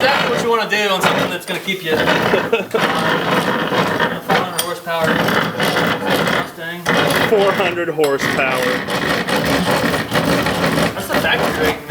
Exactly what you want to do on something that's going to keep you 400 horsepower Mustang. 400 horsepower. That's the factory rating.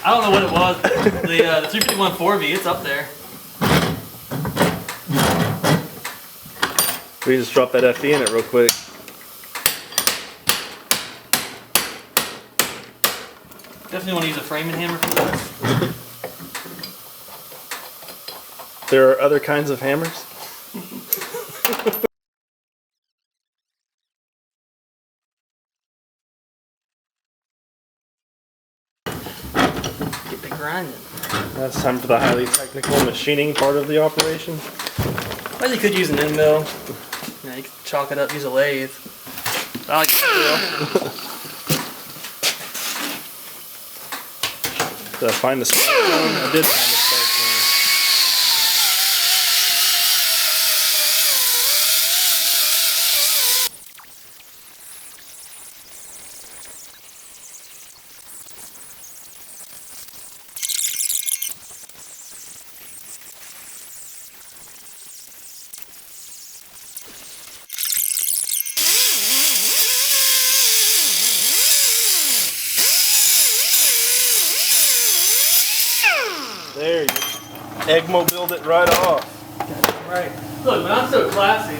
I don't know what it was. The 351 4V, it's up there. We just drop that FE in it real quick. Definitely want to use a framing hammer for this. There are other kinds of hammers. Get the grinding. Now it's time for the highly technical machining part of the operation. Well, you could use an end mill. You know, you could chalk it up, use a lathe. I like it. Did I find the spark plug? I did find the spark plug. There you go. Egg-mobiled it right off. Right. Look, man, I'm so classy.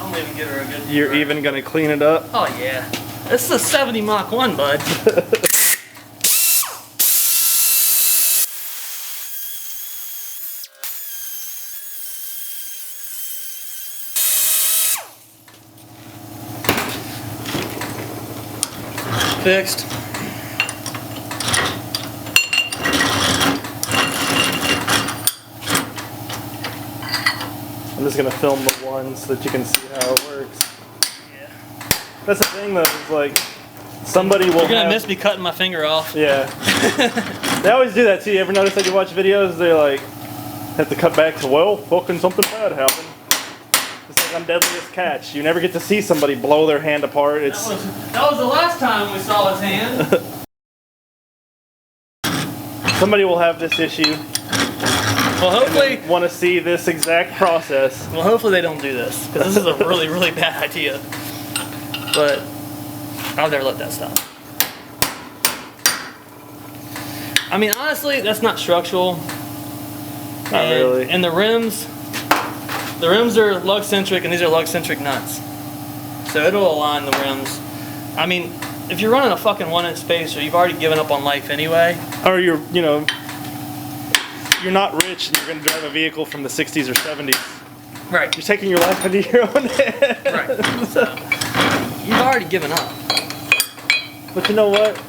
I'm gonna even give her a good. You're even gonna clean it up? Oh yeah. This is a 70 Mach 1, bud. Fixed. I'm just gonna film the one so that you can see how it works. Yeah. That's the thing though, is like, somebody will You're gonna miss me cutting my finger off. Yeah. They always do that too. You ever notice that you watch videos, they like, have to cut back to, well, fucking something bad happened. It's like on Deadliest Catch. You never get to see somebody blow their hand apart. It's that was the last time we saw his hand. Somebody will have this issue. Well, hopefully, Want to see this exact process. well, hopefully they don't do this, because this is a really, really bad idea. But I'll never let that stop. I mean, honestly, that's not structural. Not really. And the rims are lug-centric, and these are lug-centric nuts. So it'll align the rims. I mean, if you're running a fucking 1-inch spacer, you've already given up on life anyway. Or you're not rich and you're going to drive a vehicle from the 60s or 70s. Right. You're taking your life into your own hands. Right. So you've already given up. But you know what?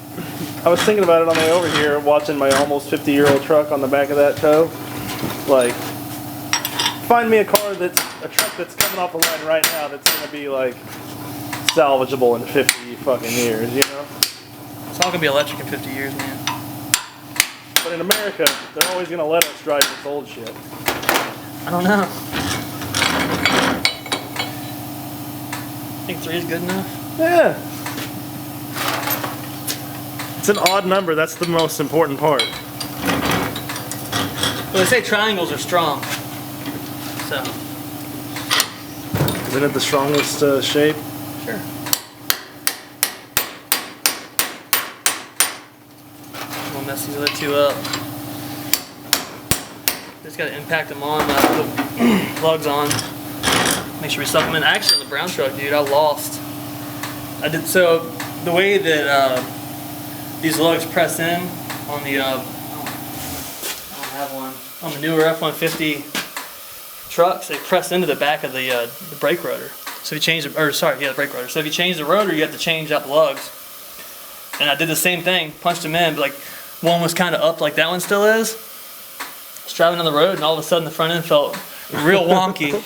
I was thinking about it on the way over here, watching my almost 50-year-old truck on the back of that tow. Like, find me a truck that's coming off the line right now that's going to be like salvageable in 50 fucking years, you know? It's all gonna be electric in 50 years, man. But in America, they're always going to let us drive this old shit. I don't know. I think 3 is good enough. Yeah. It's an odd number. That's the most important part. Well, they say triangles are strong. So. Isn't it the strongest shape? Sure. We'll mess these other two up. Just gotta impact them on, put lugs on. Make sure we suck them in. Actually, on the brown truck, dude, I lost. So the way that these lugs press in on the I don't have one on the newer F-150 trucks, they press into the back of the brake rotor. So if you change the brake rotor. So if you change the rotor, you have to change out the lugs. And I did the same thing, punched them in, but like one was kind of up like that one still is. I was driving on the road and all of a sudden the front end felt real wonky.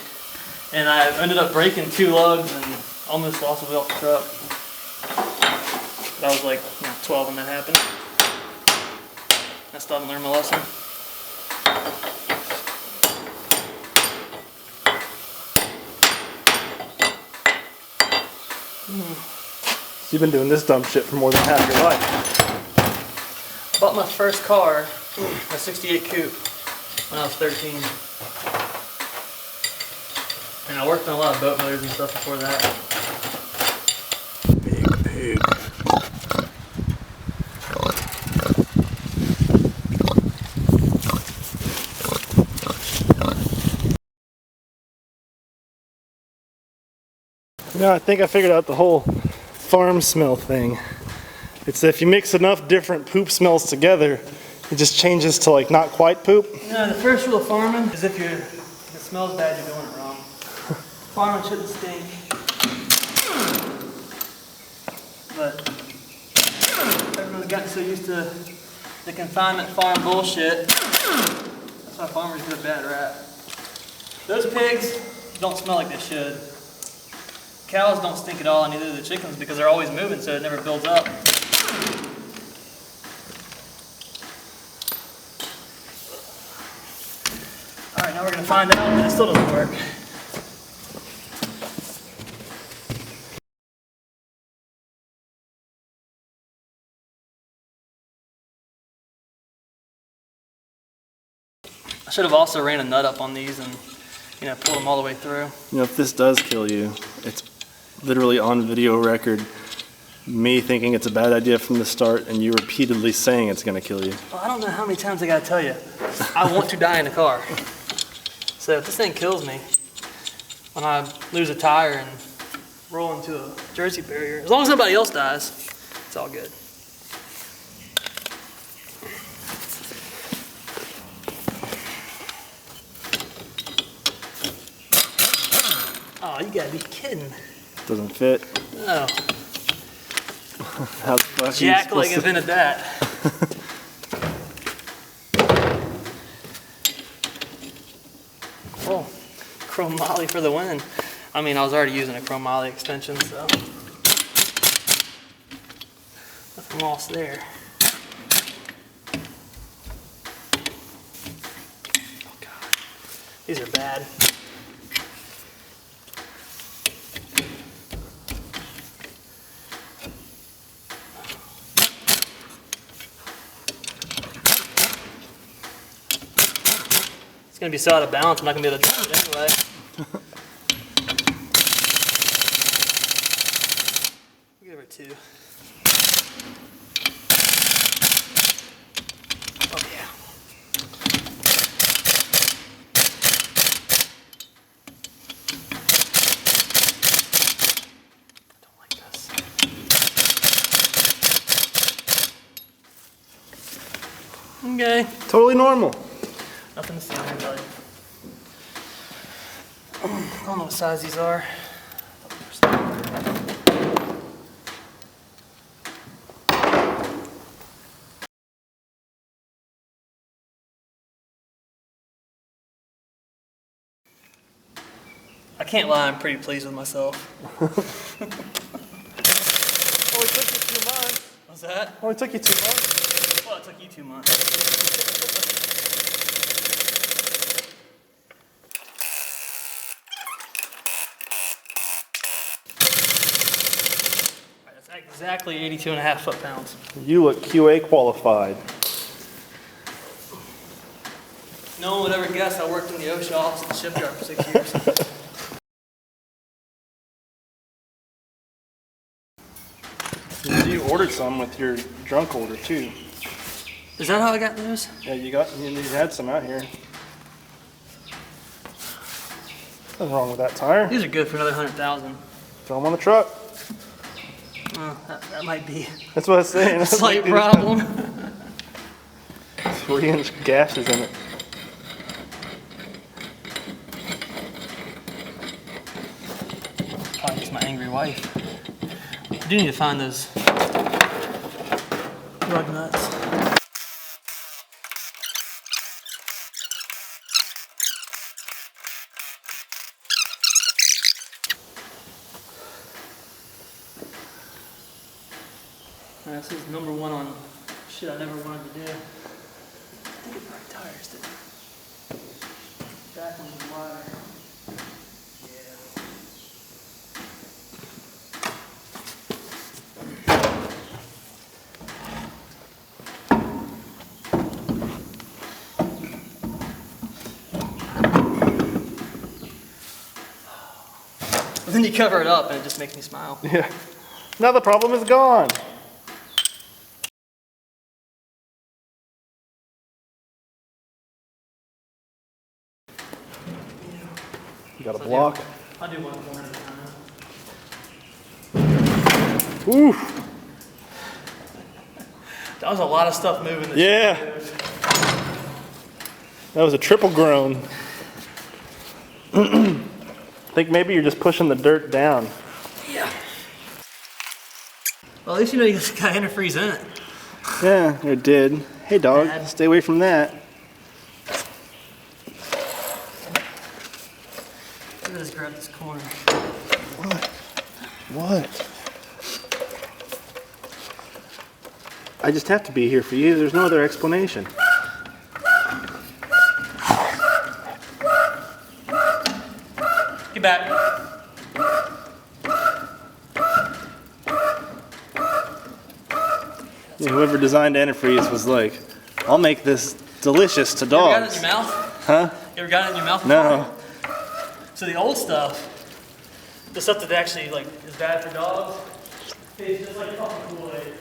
And I ended up breaking 2 lugs and almost lost the wheel off the truck. I was like 12 when that happened. I still haven't learned my lesson. You've been doing this dumb shit for more than half your life. Bought my first car, a 68 coupe, when I was 13. And I worked on a lot of boat motors and stuff before that. Big pig. I think I figured out the whole farm smell thing. It's if you mix enough different poop smells together, it just changes to like not quite poop. No, the first rule of farming is if it smells bad, you're doing it wrong. Farming shouldn't stink. But everyone's gotten so used to the confinement farm bullshit. That's why farmers get a bad rap. Those pigs don't smell like they should. Cows don't stink at all, and neither do the chickens because they're always moving, so it never builds up. Alright, now we're going to find out that it still doesn't work. I should have also ran a nut up on these and, pulled them all the way through. If this does kill you, it's literally on video record, me thinking it's a bad idea from the start and you repeatedly saying it's going to kill you. Well, I don't know how many times I got to tell you. I want to die in a car. So if this thing kills me, when I lose a tire and roll into a Jersey barrier, as long as nobody else dies, it's all good. Oh, you gotta be kidding. Doesn't fit. No. How the fuck Jack like invented that. Oh, chromoly for the win. I mean, I was already using a chromoly extension, so nothing lost there. Oh God, these are bad. It's gonna be so out of balance, I'm not gonna be able to drive it anyway. We'll give her 2. Oh yeah. I don't like this. Okay. Totally normal. Nothing to see on here, buddy. I don't know what size these are. I can't lie, I'm pretty pleased with myself. Only took you 2 months. What's that? Only took you 2 months. Well, it took you 2 months. Exactly 82.5 foot-pounds. You look QA qualified. No one would ever guess I worked in the OSHA office at the shipyard for 6 years. You ordered some with your drunk order too. Is that how I got those? Yeah, you had some out here. Nothing wrong with that tire. These are good for another 100,000. Throw them on the truck. That might be That's what I was saying. a slight problem. 3-inch gashes in it. Probably just my angry wife. I do need to find those lug nuts. This is number 1 on shit I never wanted to do. I think it probably tires did. Back on the wire. Yeah. Then you cover it up and it just makes me smile. Yeah. Now the problem is gone. You got a block? I'll do one corner at a time. Oof. That was a lot of stuff moving. Yeah. That was a triple groan. I think maybe you're just pushing the dirt down. Yeah. Well, at least you know you got antifreeze in it. Yeah, it did. Hey dog, Bad. stay away from that. Let me just grab this corner. What? What? I just have to be here for you. There's no other explanation. Get back. Yeah, whoever designed antifreeze was like, I'll make this delicious to You ever got it in dogs. your mouth? Huh? You ever got it in your mouth? No. So the old stuff, the stuff that actually like is bad for dogs, tastes just like fucking Kool-Aid.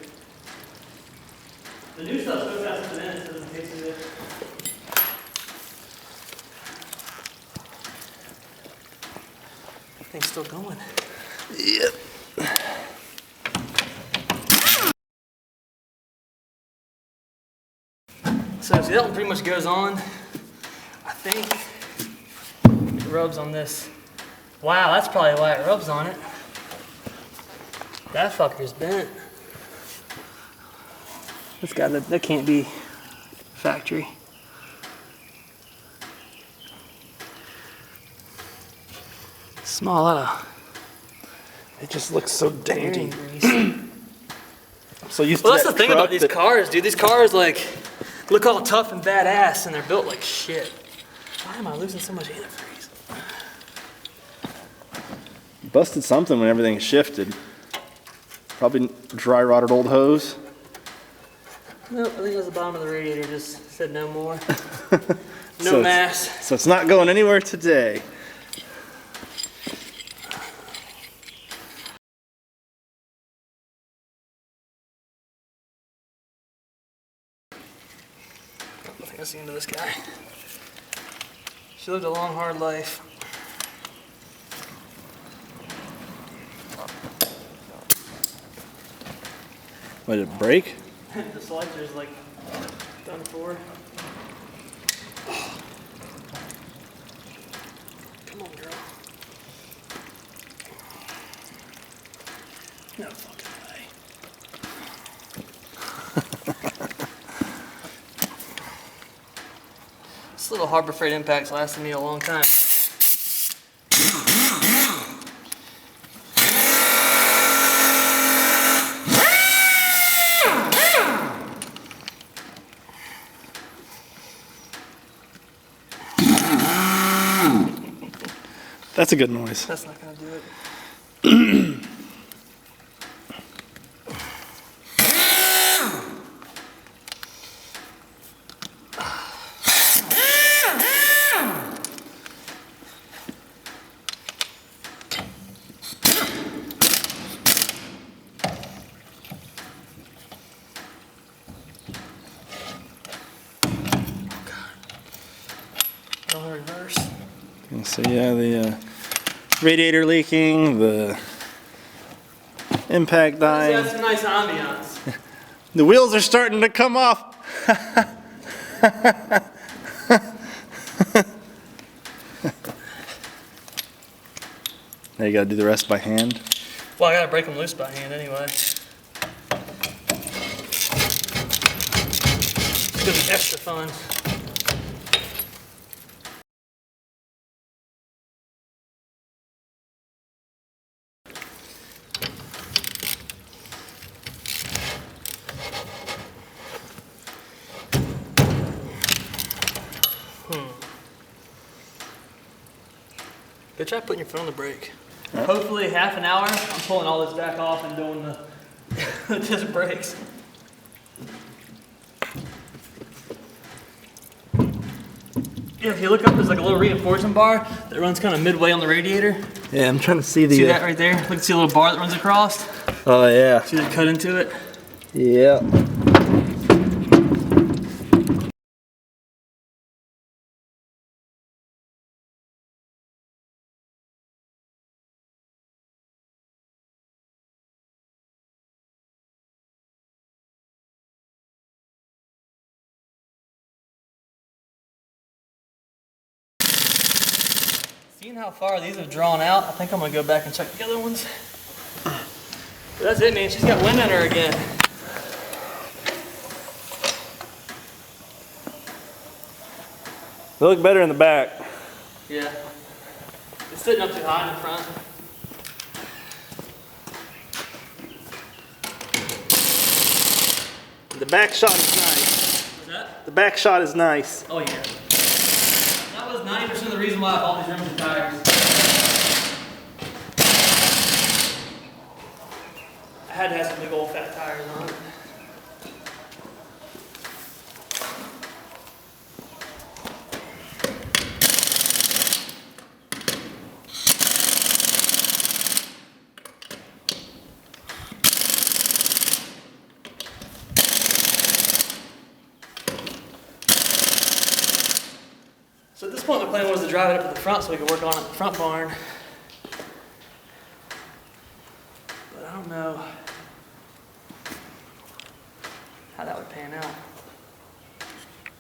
The new stuff's so fast to the end, it doesn't taste good. Thing's still going. Yep. So see, that one pretty much goes on. I think it rubs on this. Wow, that's probably why it rubs on it. That fucker's bent. That can't be factory. Small lot of It just looks so bearing dainty. grease. I'm so used Well, to that's the that thing about truck these that- cars, dude. These cars like look all tough and badass, and they're built like shit. Why am I losing so much antifreeze? Busted something when everything shifted. Probably dry rotted old hose. Nope, I think it was the bottom of the radiator. Just said no more. No So mass. So it's not going anywhere today. I think that's the end of this guy. She lived a long, hard life. What, did it break? The selector's like done for. Come on, girl. No fucking way. This little Harbor Freight impact's lasted me a long time, man. That's a good noise. That's not gonna do it. Don't reverse. So yeah, the radiator leaking, the impact dying. That's some nice ambiance. The wheels are starting to come off. Now you gotta do the rest by hand. Well, I gotta break them loose by hand anyway. It's gonna be extra fun. Go try putting your foot on the brake. Huh? Hopefully half an hour, I'm pulling all this back off and doing the disc brakes. Yeah, if you look up, there's like a little reinforcement bar that runs kind of midway on the radiator. Yeah, I'm trying to see the. See that right there? Look, see a little bar that runs across? Oh yeah. See that cut into it? Yeah. Seeing how far these have drawn out, I think I'm gonna go back and check the other ones. But that's it, man. She's got wind in her again. They look better in the back. Yeah. It's sitting up too high in the front. The back shot is nice. What's that? The back shot is nice. Oh yeah. That was 90% of the reason why I bought these rims and tires. I had to have some big old fat tires on it. So at this point, the plan was to drive it up to the front so we could work on it in the front barn. But I don't know how that would pan out.